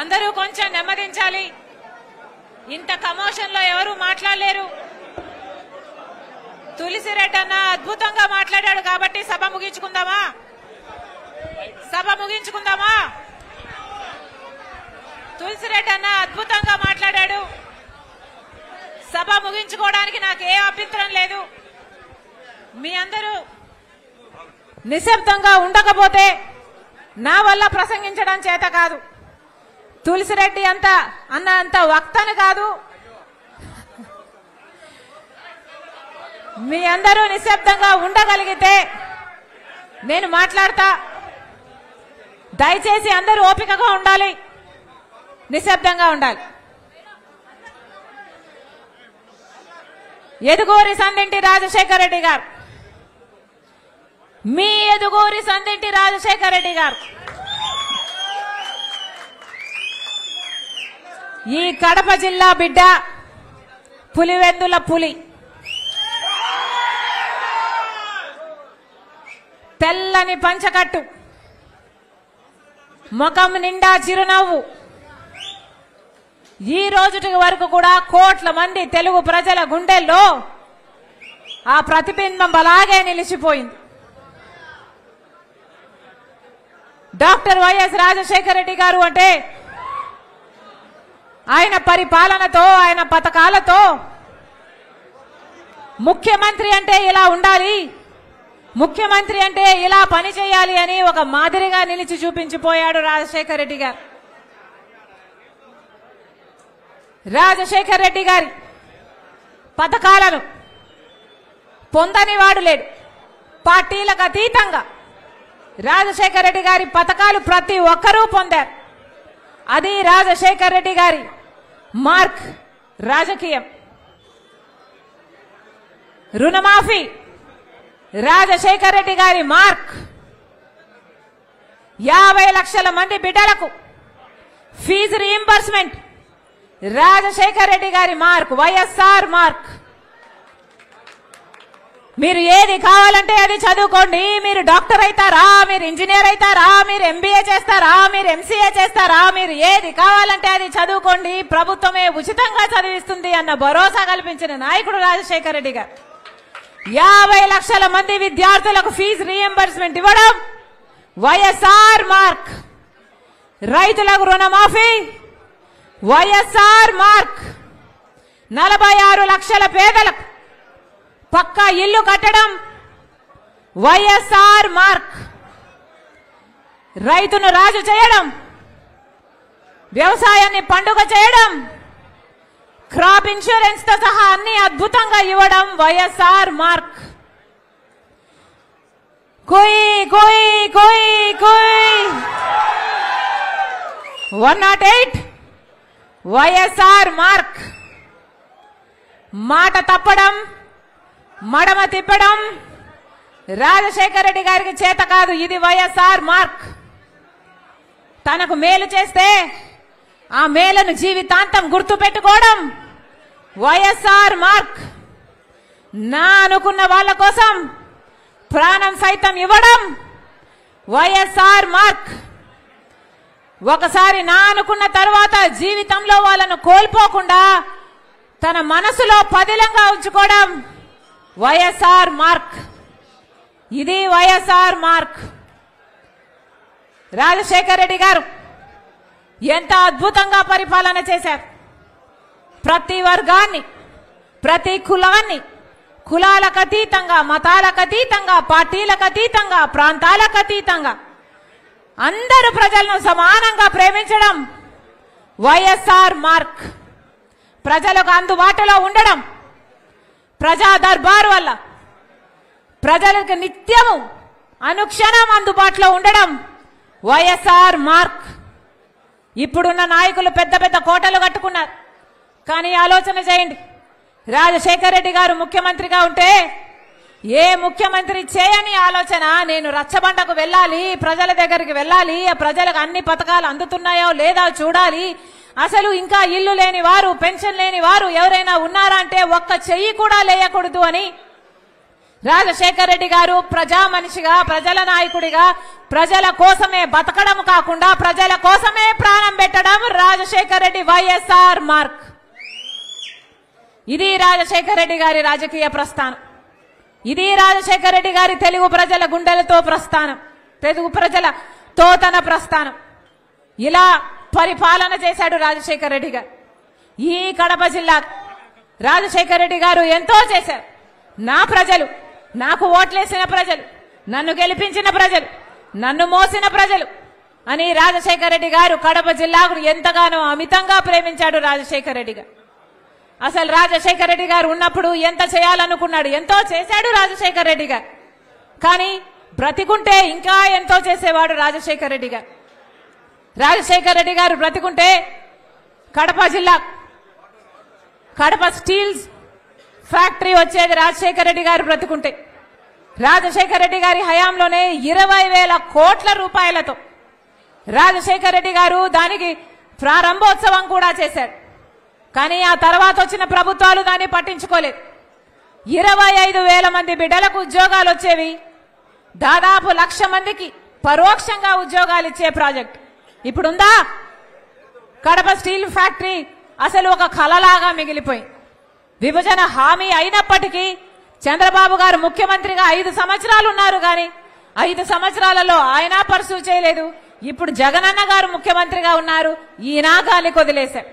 అందరూ కొంచెం నెమ్మదించాలి. ఇంత కమోషన్ లో ఎవరు మాట్లాడలేరు. తులసిరెడ్డి అన్న అద్భుతంగా మాట్లాడాడు కాబట్టి సభ ముగించుకుందామా? తులసిరెడ్డి అన్న అద్భుతంగా మాట్లాడాడు. సభ ముగించుకోవడానికి నాకు ఏ అభ్యంతరం లేదు. మీ అందరూ నిశ్శబ్దంగా ఉండకపోతే నా వల్ల ప్రసంగించడం చేత కాదు. తులసిరెడ్డి అంత వక్తను కాదు. మీ అందరూ నిశ్శబ్దంగా ఉండగలిగితే నేను మాట్లాడతా. దయచేసి అందరూ ఓపికగా ఉండాలి, నిశ్శబ్దంగా ఉండాలి. ఎదుగూరి సందింటి రాజశేఖర రెడ్డి గారు, మీ ఎదుగూరి సందింటి రాజశేఖర రెడ్డి గారు ఈ కడప జిల్లా బిడ్డ, పులివెందుల పులి, తెల్లని పంచకట్టు, ముఖం నిండా చిరునవ్వు. ఈ రోజుటి వరకు కూడా కోట్ల మంది తెలుగు ప్రజల గుండెల్లో ఆ ప్రతిబింబం అలాగే నిలిచిపోయింది. డాక్టర్ వైఎస్ రాజశేఖర రెడ్డి గారు అంటే ఆయన పరిపాలనతో, ఆయన పథకాలతో ముఖ్యమంత్రి అంటే ఇలా ఉండాలి, ముఖ్యమంత్రి అంటే ఇలా పని చేయాలి అని ఒక మాదిరిగా నిలిచి చూపించిపోయాడు రాజశేఖర రెడ్డి గారు. రాజశేఖర రెడ్డి గారి పథకాలను పొందని వాడు లేడు. పార్టీలకు అతీతంగా రాజశేఖర రెడ్డి గారి పథకాలు ప్రతి ఒక్కరూ పొందారు. అది రాజశేఖర రెడ్డి గారి మార్క్ రాజకీయం. రుణమాఫీ రాజశేఖర రెడ్డి గారి మార్క్. 50 లక్షల మంది బిడ్డలకు ఫీజు రీయింబర్స్మెంట్ రాజశేఖర రెడ్డి గారి మార్క్, వైఎస్ఆర్ మార్క్. మీరు ఏది కావాలంటే అది చదువుకోండి. మీరు డాక్టర్ అవుతారా, మీరు ఇంజనీర్ అవుతారా, మీరు ఎంబీఏ చేస్తారా, మీరు ఎంసీఏ చేస్తారా, మీరు ఏది కావాలంటే అది చదువుకోండి, ప్రభుత్వమే ఉచితంగా చదివిస్తుంది అన్న భరోసా కల్పించిన నాయకుడు రాజశేఖర రెడ్డి గారు. 50 లక్షల మంది విద్యార్థులకు ఫీజు రీయింబర్స్మెంట్ ఇవ్వడం వైఎస్ఆర్ మార్క్. రైతులకు రుణమాఫీ వైఎస్ఆర్ మార్క్. 46 లక్షల పేదలకు పక్కా ఇల్లు కట్టడం వైఎస్ఆర్ మార్క్. రైతును రాజు చేయడం, వ్యవసాయాన్ని పండుగ చేయడం, క్రాప్ ఇన్సూరెన్స్ తో సహా అన్ని అద్భుతంగా ఇవ్వడం వైఎస్ఆర్ మార్క్. కోయి కోయి కోయి కోయి 108 వైఎస్ఆర్ మార్క్. మాట తప్పడం, మడమ తిప్పడం రాజశేఖర రెడ్డి గారికి చేత కాదు. ఇది వైఎస్ఆర్ మార్క్. తనకు మేలు చేస్తే ఆ మేలను జీవితాంతం గుర్తు పెట్టుకోవడం వైఎస్ఆర్ మార్క్. నా అనుకున్న వాళ్ళ కోసం ప్రాణం సైతం ఇవ్వడం వైఎస్ఆర్ మార్క్. ఒకసారి నా అనుకున్న తర్వాత జీవితంలో వాళ్ళను కోల్పోకుండా తన మనసులో పదిలంగా ఉంచుకోవడం వైఎస్ఆర్ మార్క్. ఇది వైఎస్ఆర్ మార్క్. రాజశేఖర రెడ్డి గారు ఎంత అద్భుతంగా పరిపాలన చేశారు. ప్రతి వర్గాన్ని, ప్రతి కులాన్ని, కులాలకు అతీతంగా, మతాలకు అతీతంగా, పార్టీలకు అతీతంగా, ప్రాంతాలకు అతీతంగా అందరు ప్రజలను సమానంగా ప్రేమించడం వైఎస్ఆర్ మార్క్. ప్రజలకు అందుబాటులో ఉండడం, ప్రజా దర్బారు వల్ల ప్రజలకు నిత్యము అనుక్షణం అందుబాటులో ఉండడం వైఎస్ఆర్ మార్క్. ఇప్పుడున్న నాయకులు పెద్ద పెద్ద కోటలు కట్టుకున్నారు. కానీ ఆలోచన చేయండి, రాజశేఖర రెడ్డి గారు ముఖ్యమంత్రిగా ఉంటే ఏ ముఖ్యమంత్రి చేయని ఆలోచన, నేను రచ్చబండకు వెళ్ళాలి, ప్రజల దగ్గరికి వెళ్ళాలి, ప్రజలకు అన్ని పథకాలు అందుతున్నాయో లేదా చూడాలి, అసలు ఇంకా ఇల్లు లేని వారు, పెన్షన్ లేని వారు ఎవరైనా ఉన్నారా అంటే ఒక్క చెయ్యి కూడా లేయకూడదు అని రాజశేఖర రెడ్డి గారు ప్రజా మనిషిగా, ప్రజల నాయకుడిగా, ప్రజల కోసమే బతకడం కాకుండా ప్రజల కోసమే ప్రాణం పెట్టడం రాజశేఖర రెడ్డి వైఎస్ఆర్ మార్క్. ఇది రాజశేఖర రెడ్డి గారి రాజకీయ ప్రస్థానం. ఇది రాజశేఖర రెడ్డి గారి తెలుగు ప్రజల గుండెలతో ప్రస్థానం, తెలుగు ప్రజల తోతన ప్రస్థానం. ఇలా పరిపాలన చేశాడు రాజశేఖర రెడ్డి గారు. ఈ కడప జిల్లా రాజశేఖర రెడ్డి గారు ఎంతో చేశారు. నా ప్రజలు, నాకు ఓట్లేసిన ప్రజలు, నన్ను గెలిపించిన ప్రజలు, నన్ను మోసిన ప్రజలు అని రాజశేఖర రెడ్డి గారు కడప జిల్లాకు ఎంతగానో అమితంగా ప్రేమించాడు రాజశేఖర రెడ్డి గారు. అసలు రాజశేఖర రెడ్డి గారు ఉన్నప్పుడు ఎంత చేయాలనుకున్నాడు, ఎంతో చేశాడు రాజశేఖర రెడ్డి గారు. కానీ బ్రతికుంటే ఇంకా ఎంతో చేసేవాడు రాజశేఖర రెడ్డి గారు. రాజశేఖర రెడ్డి గారు బ్రతికుంటే కడప జిల్లా కడప స్టీల్స్ ఫ్యాక్టరీ వచ్చేది రాజశేఖర రెడ్డి గారు బ్రతుకుంటే. రాజశేఖర రెడ్డి గారి హయాంలోనే 20,000 కోట్ల రూపాయలతో రాజశేఖర రెడ్డి గారు దానికి ప్రారంభోత్సవం కూడా చేశారు. కానీ ఆ తర్వాత వచ్చిన ప్రభుత్వాలు దాన్ని పట్టించుకోలేదు. 25,000 మంది బిడ్డలకు ఉద్యోగాలు వచ్చేవి. దాదాపు 1,00,000 మందికి పరోక్షంగా ఉద్యోగాలు ఇచ్చే ప్రాజెక్ట్ ఇప్పుడుందా? కడప స్టీల్ ఫ్యాక్టరీ అసలు ఒక కలలాగా మిగిలిపోయింది. విభజన హామీ అయినప్పటికీ చంద్రబాబు గారు ముఖ్యమంత్రిగా 5 సంవత్సరాలు ఉన్నారు. కానీ 5 సంవత్సరాలలో ఆయన పర్సూ చేయలేదు. ఇప్పుడు జగనన్న గారు ముఖ్యమంత్రిగా ఉన్నారు, ఈయన గాలికి వదిలేశారు.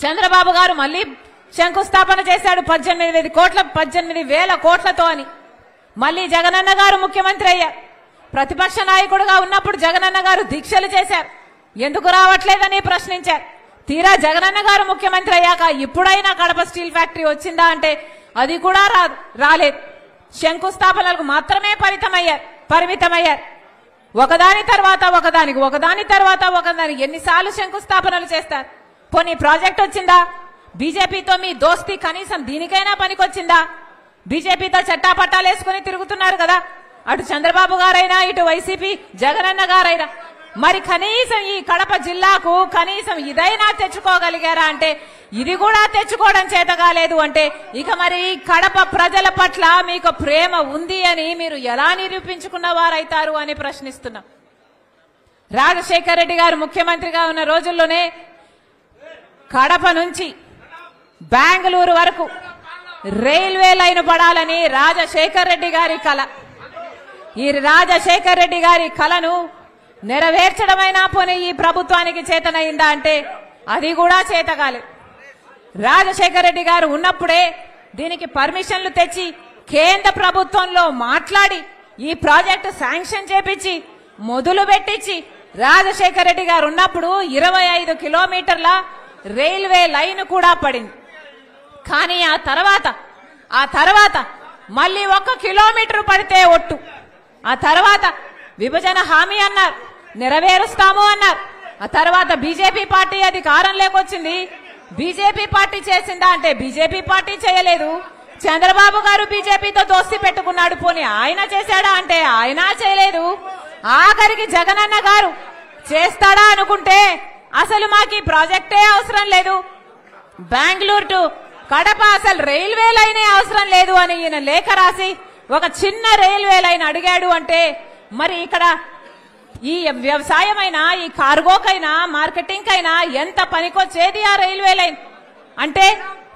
చంద్రబాబు గారు మళ్ళీ శంకుస్థాపన చేశాడు 18,000 కోట్లతో అని. మళ్ళీ జగనన్న గారు ముఖ్యమంత్రి అయ్యారు. ప్రతిపక్ష నాయకుడుగా ఉన్నప్పుడు జగనన్న గారు దీక్షలు చేశారు, ఎందుకు రావట్లేదని ప్రశ్నించారు. తీరా జగనన్న గారు ముఖ్యమంత్రి అయ్యాక ఇప్పుడైనా కడప స్టీల్ ఫ్యాక్టరీ వచ్చిందా అంటే అది కూడా రాలేదు. శంకుస్థాపనలకు మాత్రమే పరిమితమయ్యారు. ఒకదాని తర్వాత ఒకదానికి ఎన్నిసార్లు శంకుస్థాపనలు చేస్తారు? పోనీ ప్రాజెక్ట్ వచ్చిందా? బీజేపీతో మీ దోస్తీ కనీసం దీనికైనా పనికొచ్చిందా? బీజేపీతో చట్టాపట్టాలు వేసుకుని తిరుగుతున్నారు కదా, అటు చంద్రబాబు గారైనా ఇటు వైసీపీ జగనన్న గారైనా. మరి కనీసం ఈ కడప జిల్లాకు కనీసం ఇదైనా తెచ్చుకోగలిగారా అంటే ఇది కూడా తెచ్చుకోవడం చేత కాలేదు. అంటే ఇక మరి కడప ప్రజల పట్ల మీకు ప్రేమ ఉంది అని మీరు ఎలా నిరూపించుకున్న వారైతారు అని ప్రశ్నిస్తున్నాం. రాజశేఖర రెడ్డి గారు ముఖ్యమంత్రిగా ఉన్న రోజుల్లోనే కడప నుంచి బెంగళూరు వరకు రైల్వే లైన్ పడాలని రాజశేఖర రెడ్డి గారి కల. ఈ రాజశేఖర రెడ్డి గారి కలను నెరవేర్చడమైనా పోనీ ఈ ప్రభుత్వానికి చేతనైందా అంటే అది కూడా చేతగాలేదు. రాజశేఖర రెడ్డి గారు ఉన్నప్పుడే దీనికి పర్మిషన్లు తెచ్చి కేంద్ర ప్రభుత్వంలో మాట్లాడి ఈ ప్రాజెక్టు శాంక్షన్ చేపించి మొదలు పెట్టించి రాజశేఖర రెడ్డి గారు ఉన్నప్పుడు 25 కిలోమీటర్ల రైల్వే లైన్ కూడా పడింది. కానీ ఆ తర్వాత మళ్ళీ 1 కిలోమీటర్ పడితే ఒట్టు. ఆ తర్వాత విభజన హామీ అన్నారు, నెరవేరుస్తాము అన్నారు. ఆ తర్వాత బీజేపీ పార్టీ అధికారంలోకి వచ్చింది. బీజేపీ పార్టీ చేసిందా అంటే బీజేపీ పార్టీ చేయలేదు. చంద్రబాబు గారు బీజేపీతో దోస్తీ పెట్టుకున్నాడు, పోనీ ఆయన చేశాడా అంటే ఆయన చేయలేదు. ఆఖరికి జగనన్న గారు చేస్తాడా అనుకుంటే అసలు మాకు ఈ ప్రాజెక్టే అవసరం లేదు, బెంగళూరు టు కడప అసలు రైల్వే లైనే అవసరం లేదు అని ఈయన లేఖ రాసి ఒక చిన్న రైల్వే లైన్ అడిగాడు. అంటే మరి ఇక్కడ ఈ వ్యవసాయమైనా ఈ కార్గోకైనా మార్కెటింగ్ కైనా ఎంత పనికొచ్చేది ఆ రైల్వే లైన్? అంటే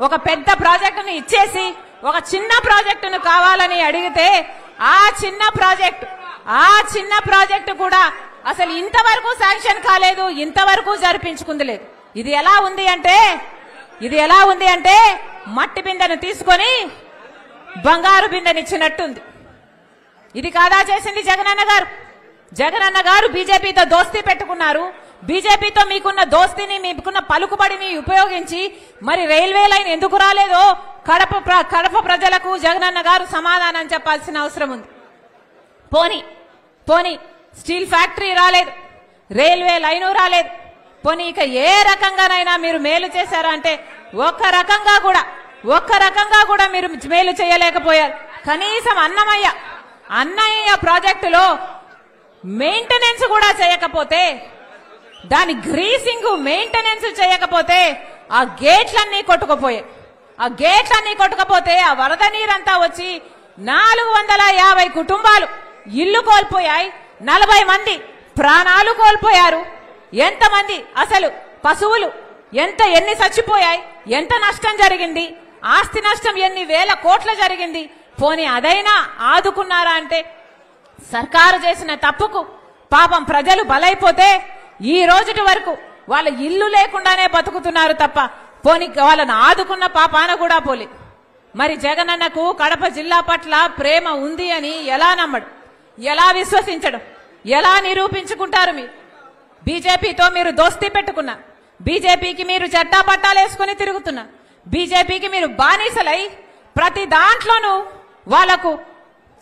ఒక పెద్ద ప్రాజెక్టును ఇచ్చేసి ఒక చిన్న ప్రాజెక్టును కావాలని అడిగితే ఆ చిన్న ప్రాజెక్టు కూడా అసలు ఇంతవరకు శాంక్షన్ కాలేదు, ఇంతవరకు జరిపించుకుంది లేదు. ఇది ఎలా ఉంది అంటే మట్టి బిందెను తీసుకొని బంగారు బిందెనిచ్చినట్టుంది. ఇది కాదా చేసింది జగనన్న గారు బీజేపీతో దోస్తీ పెట్టుకున్నారు. బీజేపీతో మీకున్న దోస్తీని, మీకున్న పలుకుబడిని ఉపయోగించి మరి రైల్వే లైన్ ఎందుకు రాలేదో కడప ప్రజలకు జగనన్న గారు సమాధానం చెప్పాల్సిన అవసరం ఉంది. పోనీ స్టీల్ ఫ్యాక్టరీ రాలేదు, రైల్వే లైను రాలేదు, పోనీ ఇక ఏ రకంగానైనా మీరు మేలు చేశారా అంటే ఒక్క రకంగా కూడా మీరు మేలు చేయలేకపోయారు. కనీసం అన్నయ్య ప్రాజెక్టులో మెయింటెనెన్స్ కూడా చేయకపోతే, దాని గ్రీసింగ్ మెయింటెనెన్స్ చేయకపోతే ఆ గేట్లన్నీ కొట్టుకుపోయాయి. ఆ వరద నీరంతా వచ్చి 450 కుటుంబాలు ఇల్లు కోల్పోయాయి, 40 మంది ప్రాణాలు కోల్పోయారు. ఎంతమంది అసలు పశువులు ఎన్ని చచ్చిపోయాయి, ఎంత నష్టం జరిగింది, ఆస్తి నష్టం ఎన్ని వేల కోట్ల జరిగింది. పోనీ అదైనా ఆదుకున్నారా అంటే సర్కారు చేసిన తప్పుకు పాపం ప్రజలు బలైపోతే ఈ రోజుటి వరకు వాళ్ళ ఇల్లు లేకుండానే బతుకుతున్నారు తప్ప పోనీ వాళ్ళని ఆదుకున్న పాపాన కూడా పోలే. మరి జగనన్నకు కడప జిల్లా పట్ల ప్రేమ ఉంది అని ఎలా నమ్మడు, ఎలా విశ్వసించడం, ఎలా నిరూపించుకుంటారు? మీరు బీజేపీతో మీరు దోస్తీ పెట్టుకున్నారు, బీజేపీకి మీరు చట్టా పట్టాలు వేసుకుని తిరుగుతున్నారు, బీజేపీకి మీరు బానిసలై ప్రతి దాంట్లోనూ వాళ్లకు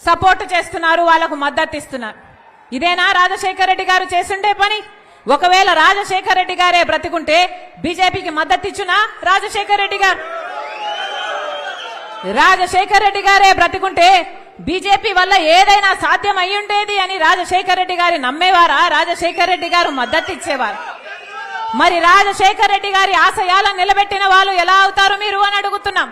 సపోర్ట్ చేస్తున్నారు, వాళ్లకు మద్దతు ఇస్తున్నారు. ఇదేనా రాజశేఖర రెడ్డి గారు చేసిండే పని? ఒకవేళ రాజశేఖర రెడ్డి గారే బ్రతికుంటే బీజేపీకి మద్దతు ఇచ్చునా? రాజశేఖర రెడ్డి గారే బ్రతికుంటే బీజేపీ వల్ల ఏదైనా సాధ్యం అయి ఉండేది అని రాజశేఖర రెడ్డి గారి నమ్మేవారా? రాజశేఖర రెడ్డి గారు మద్దతు ఇచ్చేవారు. మరి రాజశేఖర రెడ్డి గారి ఆశయాలను నిలబెట్టిన వాళ్ళు ఎలా అవుతారు మీరు అని అడుగుతున్నాం.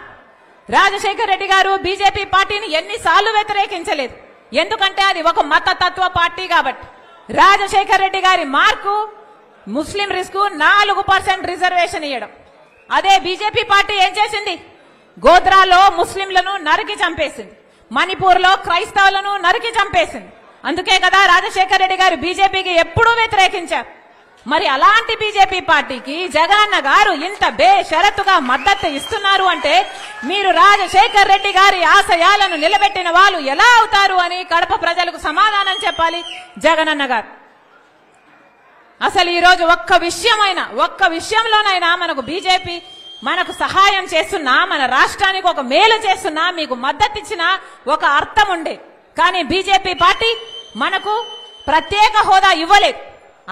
రాజశేఖర రెడ్డి గారు బీజేపీ పార్టీని ఎన్నిసార్లు వ్యతిరేకించలేదు, ఎందుకంటే అది ఒక మతతత్వ పార్టీ కాబట్టి. రాజశేఖర రెడ్డి గారి మార్కు ముస్లిం రిస్క్ 4% రిజర్వేషన్ ఇవ్వడం. అదే బీజేపీ పార్టీ ఏం చేసింది? గోద్రాలో ముస్లింలను నరికి చంపేసింది, మణిపూర్ లో క్రైస్తవులను నరికి చంపేసింది. అందుకే కదా రాజశేఖర రెడ్డి గారు బీజేపీకి ఎప్పుడూ వ్యతిరేకించారు. మరి అలాంటి బీజేపీ పార్టీకి జగనన్న గారు ఇంత బేషరతుగా మద్దతు ఇస్తున్నారు అంటే మీరు రాజశేఖర రెడ్డి గారి ఆశయాలను నిలబెట్టిన వాళ్ళు ఎలా అవుతారు అని కడప ప్రజలకు సమాధానం చెప్పాలి జగనన్న గారు. అసలు ఈ రోజు ఒక్క విషయంలోనైనా మనకు బీజేపీ మనకు సహాయం చేస్తున్నా, మన రాష్ట్రానికి ఒక మేలు చేస్తున్నా, మీకు మద్దతు ఇచ్చినా ఒక అర్థం ఉండే. కానీ బీజేపీ పార్టీ మనకు ప్రత్యేక హోదా ఇవ్వలేదు,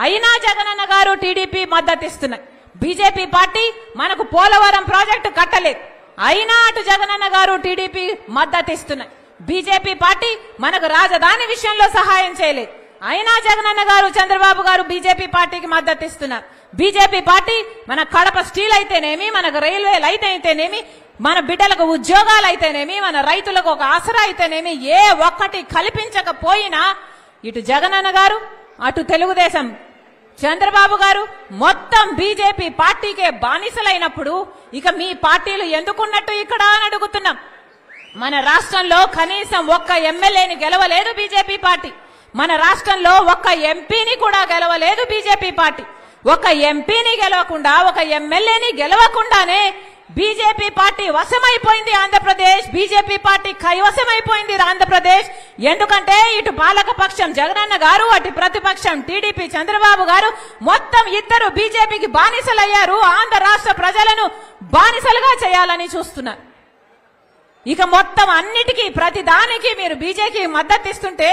అయినా జగనన్న గారు టీడీపీ మద్దతు ఇస్తున్నాయి. బీజేపీ పార్టీ మనకు పోలవరం ప్రాజెక్టు కట్టలేదు, అయినా అటు జగనన్న గారు టీడీపీ మద్దతు ఇస్తున్నాయి. బీజేపీ పార్టీ మనకు రాజధాని విషయంలో సహాయం చేయలేదు, అయినా జగనన్న గారు చంద్రబాబు గారు బీజేపీ పార్టీకి మద్దతు ఇస్తున్నారు. బీజేపీ పార్టీ మన కడప స్టీల్ అయితేనేమి, మనకు రైల్వేలు అయితేనేమి, మన బిడ్డలకు ఉద్యోగాలు అయితేనేమి, మన రైతులకు ఒక ఆసరా అయితేనేమి, ఏ ఒక్కటి కల్పించకపోయినా ఇటు జగనన్న గారు అటు తెలుగుదేశం చంద్రబాబు గారు మొత్తం బీజేపీ పార్టీకే బానిసలైనప్పుడు ఇక మీ పార్టీలు ఎందుకున్నట్టు ఇక్కడ అని అడుగుతున్నాం. మన రాష్ట్రంలో కనీసం ఒక్క ఎమ్మెల్యేని గెలవలేదు బీజేపీ పార్టీ, మన రాష్ట్రంలో ఒక్క ఎంపీని కూడా గెలవలేదు బీజేపీ పార్టీ. ఒక ఎంపీని గెలవకుండా, ఒక ఎమ్మెల్యేని గెలవకుండానే బీజేపీ పార్టీ వశమైపోయింది ఆంధ్రప్రదేశ్, బీజేపీ పార్టీ కైవశమైపోయింది ఆంధ్రప్రదేశ్. ఎందుకంటే ఇటు పాలకపక్షం జగనన్న గారు, అటు ప్రతిపక్షం టీడీపీ చంద్రబాబు గారు మొత్తం ఇద్దరు బీజేపీకి బానిసలయ్యారు. ఆంధ్ర రాష్ట్ర ప్రజలను బానిసలుగా చేయాలని చూస్తున్నారు. ఇక మొత్తం అన్నిటికీ ప్రతి దానికి మీరు బీజేపీకి మద్దతు ఇస్తుంటే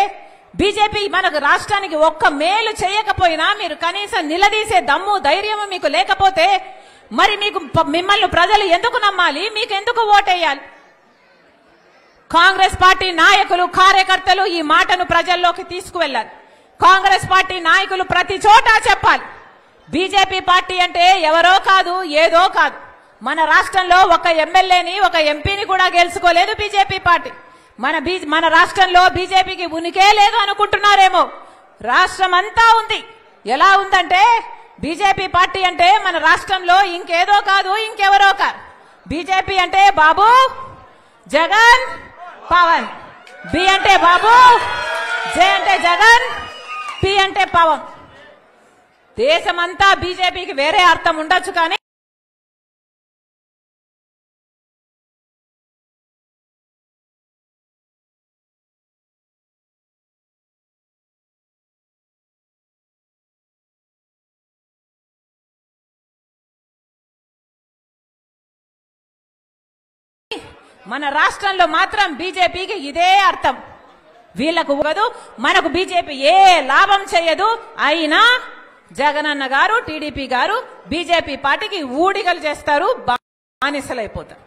బీజేపీ మనకు రాష్ట్రానికి ఒక్క మేలు చేయకపోయినా మీరు కనీసం నిలదీసే దమ్ము ధైర్యము మీకు లేకపోతే మరి మిమ్మల్ని ప్రజలు ఎందుకు నమ్మాలి, మీకు ఎందుకు ఓటేయాలి? కాంగ్రెస్ పార్టీ నాయకులు, కార్యకర్తలు ఈ మాటను ప్రజల్లోకి తీసుకువెళ్లాలి. కాంగ్రెస్ పార్టీ నాయకులు ప్రతి చోట చెప్పాలి, బీజేపీ పార్టీ అంటే ఎవరో కాదు, ఏదో కాదు. మన రాష్ట్రంలో ఒక ఎమ్మెల్యేని, ఒక ఎంపీని కూడా గెలుచుకోలేదు బీజేపీ పార్టీ. మన రాష్ట్రంలో బీజేపీకి ఉనికే లేదు అనుకుంటున్నారేమో, రాష్ట్రం అంతా ఉంది. ఎలా ఉందంటే బీజేపీ పార్టీ అంటే మన రాష్ట్రంలో ఇంకేదో కాదు, ఇంకెవరో కాదు. బీజేపీ అంటే బాబు, జగన్, పవన్. బి అంటే బాబు, జే అంటే జగన్, పి అంటే పవన్. దేశమంతా బీజేపీకి వేరే అర్థం ఉండొచ్చు కానీ మన రాష్ట్రంలో మాత్రం బీజేపీకి ఇదే అర్థం. వీళ్లకు కాదు, మనకు బీజేపీ ఏ లాభం చేయదు. అయినా జగనన్న గారు, టీడీపీ గారు బీజేపీ పార్టీకి ఊడిగలు చేస్తారు, బానిసలైపోతారు.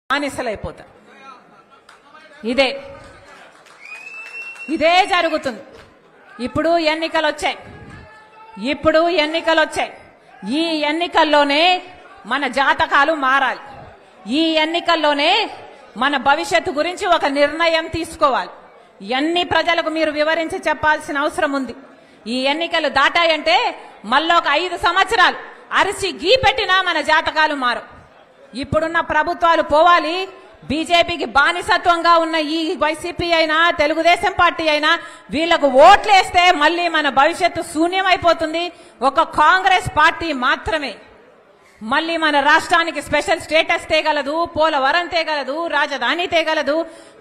బానిసలైపోతారు. ఇదే జరుగుతుంది. ఇప్పుడు ఎన్నికలు వచ్చాయి. ఈ ఎన్నికల్లోనే మన జాతకాలు మారాలి. ఈ ఎన్నికల్లోనే మన భవిష్యత్తు గురించి ఒక నిర్ణయం తీసుకోవాలి. ఎన్ని ప్రజలకు మీరు వివరించి చెప్పాల్సిన అవసరం ఉంది. ఈ ఎన్నికలు దాటాయంటే మళ్ళీ ఒక 5 సంవత్సరాలు అరిసి గీ పెట్టినా మన జాతకాలు మారు. ఇప్పుడున్న ప్రభుత్వాలు పోవాలి. బీజేపీకి బానిసత్వంగా ఉన్న ఈ వైసీపీ అయినా తెలుగుదేశం పార్టీ అయినా వీళ్లకు ఓట్లేస్తే మళ్ళీ మన భవిష్యత్తు శూన్యమైపోతుంది. ఒక కాంగ్రెస్ పార్టీ మాత్రమే మళ్ళీ మన రాష్ట్రానికి స్పెషల్ స్టేటస్ తేగలదు, పోలవరం తేగలదు, రాజధాని తేగలదు.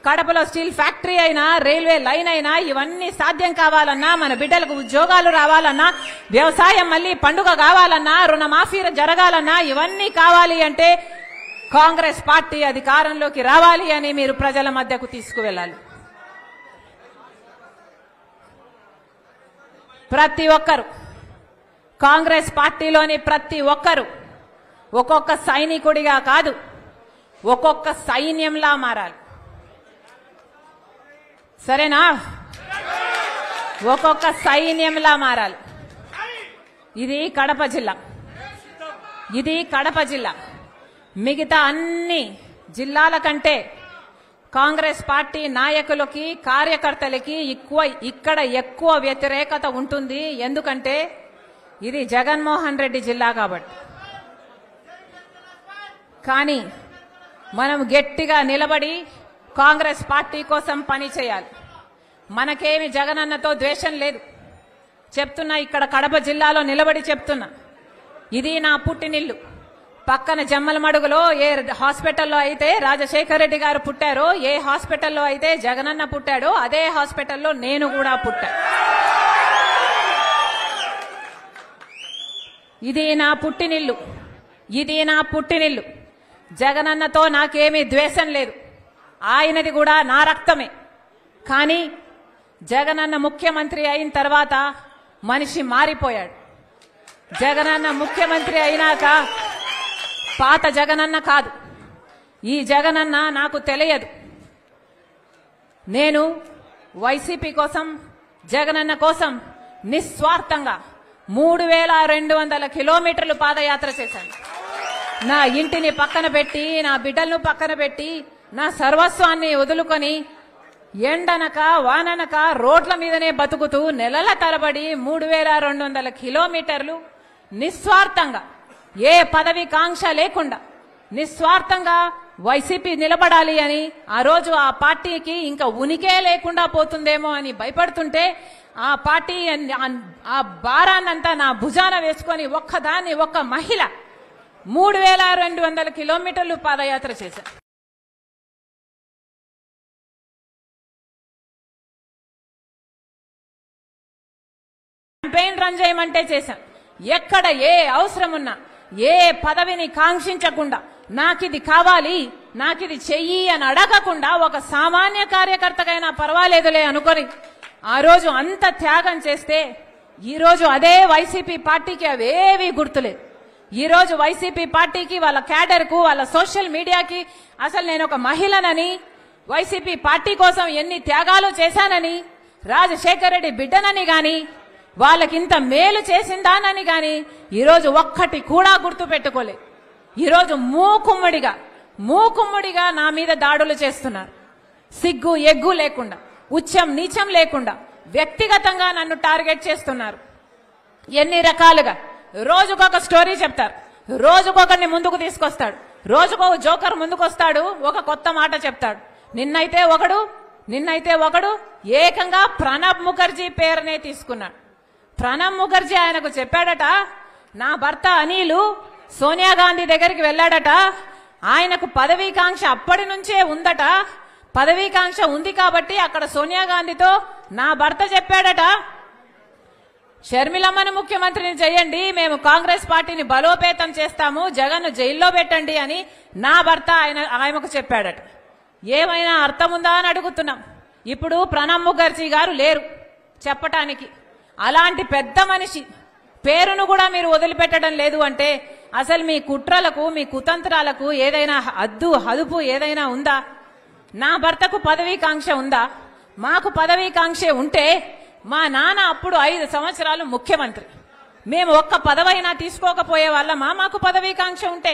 కడపలో స్టీల్ ఫ్యాక్టరీ అయినా, రైల్వే లైన్ అయినా ఇవన్నీ సాధ్యం కావాలన్నా, మన బిడ్డలకు ఉద్యోగాలు రావాలన్నా, వ్యవసాయం మళ్ళీ పండుగ కావాలన్నా, రుణమాఫీ జరగాలన్నా ఇవన్నీ కావాలి అంటే కాంగ్రెస్ పార్టీ అధికారంలోకి రావాలి అని మీరు ప్రజల మధ్యకు తీసుకువెళ్ళాలి. ప్రతి ఒక్కరు కాంగ్రెస్ పార్టీలోని ప్రతి ఒక్కరు ఒక్కొక్క సైనికుడిగా కాదు, ఒక్కొక్క సైన్యంలా మారాలి. సరేనా? ఒక్కొక్క సైన్యంలా మారాలి. ఇది కడప జిల్లా. మిగతా అన్ని జిల్లాల కంటే కాంగ్రెస్ పార్టీ నాయకులకి, కార్యకర్తలకి ఇక్కడ ఎక్కువ వ్యతిరేకత ఉంటుంది. ఎందుకంటే ఇది జగన్మోహన్ రెడ్డి జిల్లా కాబట్టి. కానీ మనం గట్టిగా నిలబడి కాంగ్రెస్ పార్టీ కోసం పని చేయాలి. మనకేమి జగనన్నతో ద్వేషం లేదు. చెప్తున్నా, ఇక్కడ కడప జిల్లాలో నిలబడి చెప్తున్నా, ఇది నా పుట్టినిల్లు. పక్కన జమ్మలమడుగులో ఏ హాస్పిటల్లో అయితే రాజశేఖర రెడ్డి గారు పుట్టారో, ఏ హాస్పిటల్లో అయితే జగనన్న పుట్టాడో అదే హాస్పిటల్లో నేను కూడా పుట్టా. ఇది నా పుట్టినిల్లు. జగనన్నతో నాకేమీ ద్వేషం లేదు. ఆయనది కూడా నా రక్తమే. కానీ జగనన్న ముఖ్యమంత్రి అయిన తర్వాత మనిషి మారిపోయాడు. జగనన్న ముఖ్యమంత్రి అయినాక పాత జగనన్న కాదు. ఈ జగనన్న నాకు తెలియదు. నేను వైసీపీ కోసం, జగనన్న కోసం నిస్వార్థంగా 3200 కిలోమీటర్లు పాదయాత్ర చేశాను. నా ఇంటిని పక్కన పెట్టి, నా బిడ్డలను పక్కన పెట్టి, నా సర్వస్వాన్ని వదులుకొని ఎండనక వాననక రోడ్ల మీదనే బతుకుతూ నెలల తరబడి 3200 కిలోమీటర్లు నిస్వార్థంగా, ఏ పదవి కాంక్ష లేకుండా నిస్వార్థంగా వైసీపీ నిలబడాలి అని, ఆ రోజు ఆ పార్టీకి ఇంకా ఉనికే లేకుండా పోతుందేమో అని భయపడుతుంటే ఆ పార్టీ ఆ భారాన్నంతా నా భుజాన వేసుకొని ఒక్క మహిళ 3200 కిలోమీటర్లు పాదయాత్ర చేశారు. క్యాంపెయిన్ రన్ చేయమంటే చేశాం. ఎక్కడ ఏ అవసరం ఉన్నా, ఏ పదవిని కాంక్షించకుండా, నాకిది కావాలి, నాకిది చెయ్యి అని అడగకుండా ఒక సామాన్య కార్యకర్తకైనా పర్వాలేదులే అనుకొని ఆ రోజు అంత త్యాగం చేస్తే ఈ రోజు అదే వైసీపీ పార్టీకి అవేవి గుర్తులేదు. ఈ రోజు వైసీపీ పార్టీకి, వాళ్ళ క్యాడర్కు, వాళ్ళ సోషల్ మీడియాకి అసలు నేను ఒక మహిళనని, వైసీపీ పార్టీ కోసం ఎన్ని త్యాగాలు చేశానని, రాజశేఖర రెడ్డి బిడ్డనని గాని, వాళ్ళకింత మేలు చేసిందానని గాని ఈరోజు ఒక్కటి కూడా గుర్తు పెట్టుకోలే. ఈరోజు మూకుమ్మడిగా నా మీద దాడులు చేస్తున్నారు. సిగ్గు ఎగ్గు లేకుండా, ఉచ్చం నీచం లేకుండా వ్యక్తిగతంగా నన్ను టార్గెట్ చేస్తున్నారు. ఎన్ని రకాలుగా రోజుకొక స్టోరీ చెప్తారు, రోజుకొకరిని ముందుకు తీసుకొస్తాడు, రోజుకొక జోకర్ ముందుకొస్తాడు, ఒక కొత్త మాట చెప్తాడు. నిన్నైతే ఒకడు ఏకంగా ప్రణబ్ ముఖర్జీ పేరునే తీసుకున్నాడు. ప్రణబ్ ముఖర్జీ ఆయనకు చెప్పాడట, నా భర్త అనిలు సోనియా గాంధీ దగ్గరికి వెళ్ళాడట, ఆయనకు పదవీకాంక్ష అప్పటి నుంచే ఉందట, పదవీకాంక్ష ఉంది కాబట్టి అక్కడ సోనియా గాంధీతో నా భర్త చెప్పాడట, షర్మిలమ్మను ముఖ్యమంత్రిని చేయండి, మేము కాంగ్రెస్ పార్టీని బలోపేతం చేస్తాము, జగన్ జైల్లో పెట్టండి అని నా భర్త ఆయనకు చెప్పాడట. ఏమైనా అర్థం ఉందా అని అడుగుతున్నాం. ఇప్పుడు ప్రణబ్ ముఖర్జీ గారు లేరు చెప్పటానికి. అలాంటి పెద్ద మనిషి పేరును కూడా మీరు వదిలిపెట్టడం లేదు అంటే అసలు మీ కుట్రలకు, మీ కుతంత్రాలకు ఏదైనా హదుపు ఏదైనా ఉందా? నా భర్తకు పదవీకాంక్ష ఉందా? మాకు పదవీకాంక్ష ఉంటే మా నాన్న అప్పుడు 5 సంవత్సరాలు ముఖ్యమంత్రి. మేము ఒక్క పదవైనా తీసుకోకపోయే వాళ్ళమా? మాకు పదవీకాంక్ష ఉంటే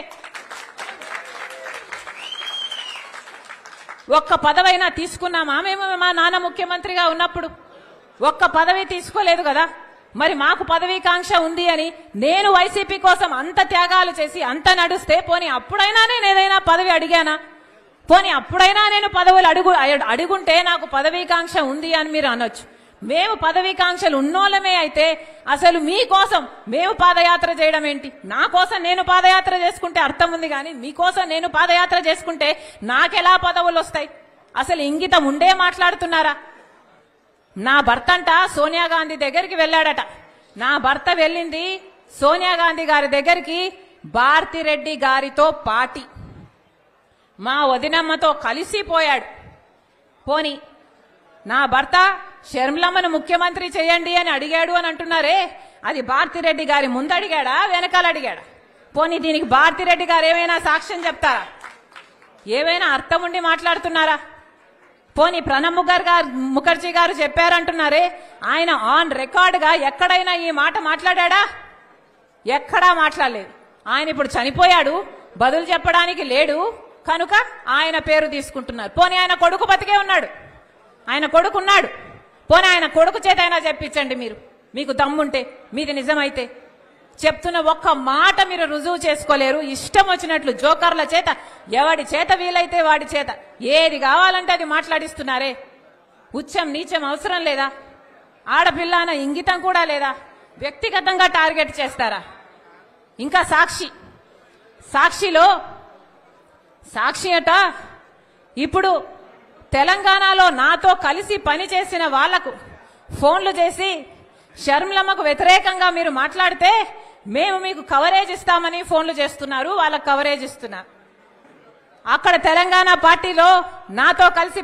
ఒక్క పదవైనా తీసుకున్నామా మేము? మా నాన్న ముఖ్యమంత్రిగా ఉన్నప్పుడు ఒక్క పదవి తీసుకోలేదు కదా. మరి మాకు పదవీకాంక్ష ఉంది అని నేను వైసీపీ కోసం అంత త్యాగాలు చేసి అంత నడుస్తే పోనీ అప్పుడైనా నేను ఏదైనా పదవి అడిగానా? పోనీ అప్పుడైనా నేను పదవులు అడుగుంటే నాకు పదవీకాంక్ష ఉంది అని మీరు అనొచ్చు. మేము పదవీకాంక్షలు ఉన్నోళ్ళమే అయితే అసలు మీకోసం మేము పాదయాత్ర చేయడం ఏంటి? నా కోసం నేను పాదయాత్ర చేసుకుంటే అర్థం ఉంది, కానీ మీకోసం నేను పాదయాత్ర చేసుకుంటే నాకెలా పదవులు వస్తాయి? అసలు ఇంగితం ఉండే మాట్లాడుతున్నారా? నా భర్త అంట సోనియా గాంధీ దగ్గరికి వెళ్ళాడట. నా భర్త వెళ్ళింది సోనియా గాంధీ గారి దగ్గరికి భారతిరెడ్డి గారితో పాటి మా వదినమ్మతో కలిసిపోయాడు. పోని నా భర్త షర్మిలమ్మను ముఖ్యమంత్రి చేయండి అని అడిగాడు అని అంటున్నారే, అది భారతిరెడ్డి గారి ముందు అడిగాడా వెనకాల అడిగాడా? పోనీ దీనికి భారతిరెడ్డి గారు ఏమైనా సాక్ష్యం చెప్తారా? ఏమైనా అర్థం ఉండి మాట్లాడుతున్నారా? పోనీ ప్రణబ్ ముఖర్జీ గారు చెప్పారంటున్నారే, ఆయన ఆన్ రికార్డ్ గా ఎక్కడైనా ఈ మాట మాట్లాడా? ఎక్కడా మాట్లాడలేదు. ఆయన ఇప్పుడు చనిపోయాడు, బదులు చెప్పడానికి లేడు కనుక ఆయన పేరు తీసుకుంటున్నారు. పోనీ ఆయన కొడుకు బతికే ఉన్నాడు, ఆయన కొడుకున్నాడు. పోనీ ఆయన కొడుకు చేత అయినా చెప్పించండి మీరు, మీకు దమ్ముంటే, మీది నిజమైతే. చెప్తున్న ఒక్క మాట మీరు రుజువు చేసుకోలేరు. ఇష్టం వచ్చినట్లు జోకర్ల చేత, ఎవడి చేత వీలైతే వాడి చేత ఏది కావాలంటే అది మాట్లాడిస్తున్నారే. ఉచ్చం నీచం అవసరం లేదా? ఆడపిల్ల అన్న ఇంగితం కూడా లేదా? వ్యక్తిగతంగా టార్గెట్ చేస్తారా? ఇంకా సాక్షి అట ఇప్పుడు తెలంగాణలో నాతో కలిసి పనిచేసిన వాళ్లకు ఫోన్లు చేసి షర్మిలమ్మకు వ్యతిరేకంగా మీరు మాట్లాడితే మేము మీకు కవరేజ్ ఇస్తామని ఫోన్లు చేస్తున్నారు, వాళ్ళకు కవరేజ్ ఇస్తున్నారు. అక్కడ తెలంగాణ పార్టీలో నాతో కలిసి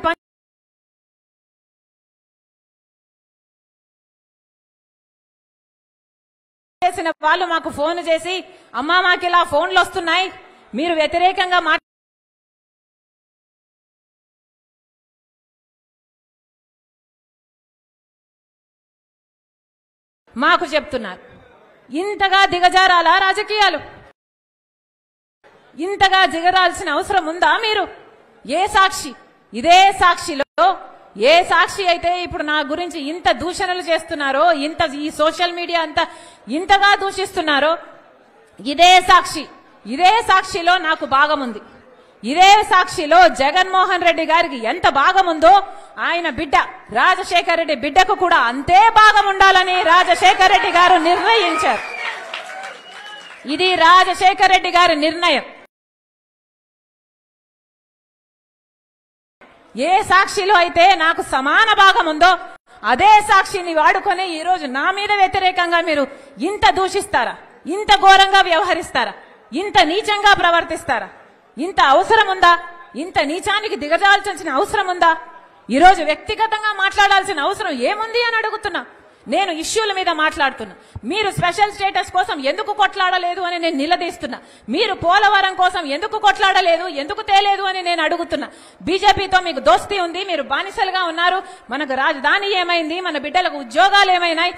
చేసిన వాళ్ళు మాకు ఫోన్ చేసి, అమ్మా మాకు ఇలా ఫోన్లు వస్తున్నాయి, మీరు వ్యతిరేకంగా మాకు చెప్తున్నారు. ఇంతగా దిగజారాలా రాజకీయాలు? ఇంతగా దిగరాల్సిన అవసరం ఉందా మీరు? ఏ సాక్షి? ఇదే సాక్షిలో ఏ సాక్షి అయితే ఇప్పుడు నా గురించి ఇంత దూషణలు చేస్తున్నారో, ఇంత ఈ సోషల్ మీడియా అంతా ఇంతగా దూషిస్తున్నారో, ఇదే సాక్షిలో నాకు భాగం ఉంది. ఇదే సాక్షిలో జగన్మోహన్ రెడ్డి గారికి ఎంత భాగం ఉందో ఆయన బిడ్డ రాజశేఖర్ రెడ్డి బిడ్డకు కూడా అంతే భాగం ఉండాలని రాజశేఖర్ రెడ్డి గారు నిర్ణయించారు. ఇది రాజశేఖర్ రెడ్డి గారి నిర్ణయం. ఏ సాక్షిలో అయితే నాకు సమాన భాగం ఉందో అదే సాక్షిని వాడుకొని ఈ రోజు నా మీద వ్యతిరేకంగా మీరు ఇంత దూషిస్తారా? ఇంత ఘోరంగా వ్యవహరిస్తారా? ఇంత నీచంగా ప్రవర్తిస్తారా? ఇంత అవసరం ఉందా? ఇంత నీచానికి దిగజాల్చాల్సిన అవసరం ఉందా? ఈరోజు వ్యక్తిగతంగా మాట్లాడాల్సిన అవసరం ఏముంది అని అడుగుతున్నా. నేను ఇష్యూల మీద మాట్లాడుతున్నా. మీరు స్పెషల్ స్టేటస్ కోసం ఎందుకు కొట్లాడలేదు అని నేను నిలదీస్తున్నా. మీరు పోలవరం కోసం ఎందుకు కొట్లాడలేదు, ఎందుకు తేలేదు అని నేను అడుగుతున్నా. బీజేపీతో మీకు దోస్తీ ఉంది, మీరు బానిసలుగా ఉన్నారు. మనకు రాజధాని ఏమైంది, మన బిడ్డలకు ఉద్యోగాలు ఏమైనాయి,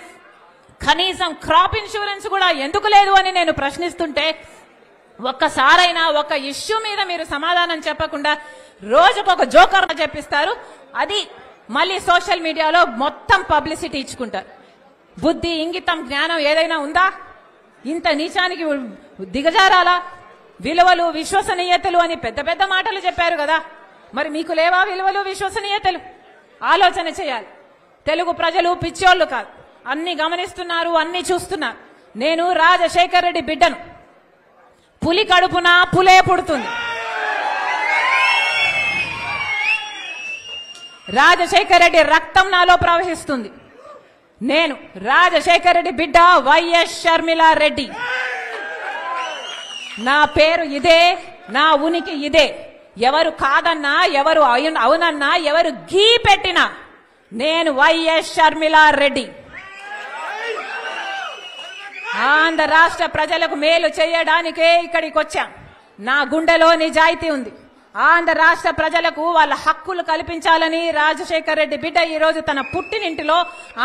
కనీసం క్రాప్ ఇన్సూరెన్స్ కూడా ఎందుకు లేదు అని నేను ప్రశ్నిస్తుంటే ఒక్కసారైనా ఒక ఇష్యూ మీద మీరు సమాధానం చెప్పకుండా రోజుకొక జోకర్ చెప్పిస్తారు. అది మళ్ళీ సోషల్ మీడియాలో మొత్తం పబ్లిసిటీ ఇచ్చుకుంటారు. బుద్ధి, ఇంగితం, జ్ఞానం ఏదైనా ఉందా? ఇంత నీచానికి దిగజారాలా? విలువలు, విశ్వసనీయతలు అని పెద్ద పెద్ద మాటలు చెప్పారు కదా, మరి మీకు లేవా విలువలు, విశ్వసనీయతలు? ఆలోచన చేయాలి. తెలుగు ప్రజలు పిచ్చోళ్లు కాదు, అన్ని గమనిస్తున్నారు, అన్ని చూస్తున్నారు. నేను రాజశేఖర్ రెడ్డి బిడ్డను. పులి కడుపున పులే పుడుతుంది. రాజశేఖర్ రెడ్డి రక్తం నాలో ప్రవహిస్తుంది. నేను రాజశేఖర్ రెడ్డి బిడ్డ వైఎస్ షర్మిలా రెడ్డి. నా పేరు ఇదే, నా ఉనికి ఇదే. ఎవరు కాదన్నా, ఎవరు అవునన్నా, ఎవరు గీ పెట్టినా నేను వైఎస్ షర్మిలా రెడ్డి. ఆంధ్ర రాష్ట్ర ప్రజలకు మేలు చేయడానికే ఇక్కడికి వచ్చాం. నా గుండెలో నిజాయితీ ఉంది. ఆంధ్ర రాష్ట్ర ప్రజలకు వాళ్ళ హక్కులు కల్పించాలని రాజశేఖర్ రెడ్డి బిడ్డ ఈ రోజు తన పుట్టినింటిలో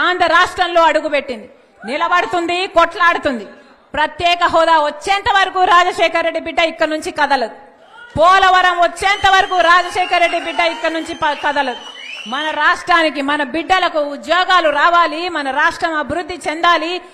ఆంధ్ర రాష్ట్రంలో అడుగుపెట్టింది. నిలబడుతుంది, కొట్లాడుతుంది. ప్రత్యేక హోదా వచ్చేంత వరకు రాజశేఖర్ రెడ్డి బిడ్డ ఇక్కడ నుంచి కదలదు. పోలవరం వచ్చేంత వరకు రాజశేఖర్ రెడ్డి బిడ్డ ఇక్కడ నుంచి కదలదు. మన రాష్ట్రానికి, మన బిడ్డలకు ఉద్యోగాలు రావాలి, మన రాష్ట్రం అభివృద్ధి చెందాలి,